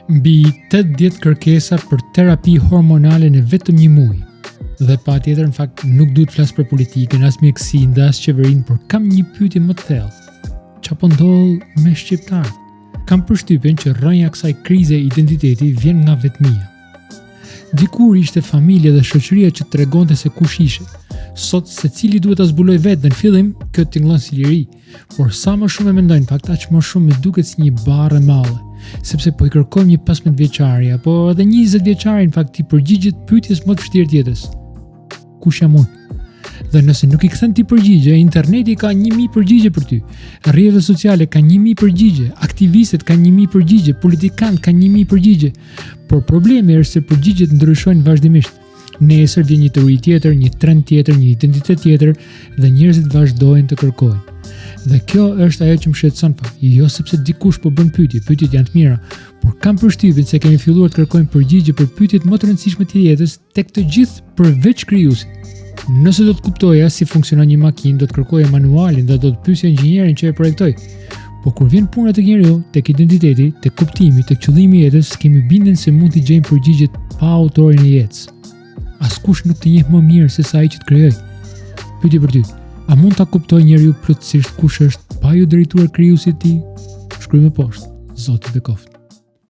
Mbi 80 kërkesa për terapi hormonale në vetëm një muaj. Dhe patjetër, në fakt, nuk duhet flas për politikën, as mjekësinë, as qeverinë, por kam një pyetje më të thellë. Çfarë po ndodh me shqiptarët? Kam përshtypjen që rrënja kësaj krize identiteti vjen nga vetmia. Dikur ishte familja dhe shoqëria që tregonte se kush ishe. Sot secili duhet ta zbuloj vetë, në fillim kjo tingëllon si liri, por sa më shumë e mendojnë, fakt aq më shumë më duket si një barrë e madhe, sepse po I kërkojmë një 15 vjeçari apo edhe 20 vjeçari, në fakt I përgjigjet pyetjes më të vështirë tjetër. Kush jam unë? Dhe nëse nuk I kthen ti përgjigje, interneti ka 1000 përgjigje për ty, rrjetet sociale ka 1000 përgjigje, aktivistët ka 1000 përgjigje, politikanët ka 1000 përgjigje, por problemi është se përgjigjet ndryshojnë vazhdimisht. Nesër vjen një teori tjetër, një trend tjetër, një identitet tjetër dhe njerëzit vazhdojnë të kërkojnë. Dhe kjo është ajo që më shqetëson fakt, jo sepse dikush po bën pyetje, pyetjet janë të mira, por kam përshtypjen se kemi filluar të kërkojmë përgjigje për pyetjet më të rëndësishme të jetës tek të gjithë përveç krijuesit. Nëse do të kuptoja si funksionon një makinë, do të kërkoja manualin dhe do të pyesja inxhinierin që e projektoi. Po kur vjen puna tek njeriu, tek identiteti, tek kuptimi, tek qëllimi I jetës, kemi bindjen se mund të gjejmë përgjigjet pa autorin e jetës. Askush nuk të njeh më mirë se sa ai që të krijoi. Pyetje për ty. A mund ta kuptoj njeriu plotësisht kush është pa ju drejtuar krijuesit të tij? Shkruaj më poshtë. Zoti Bekoft.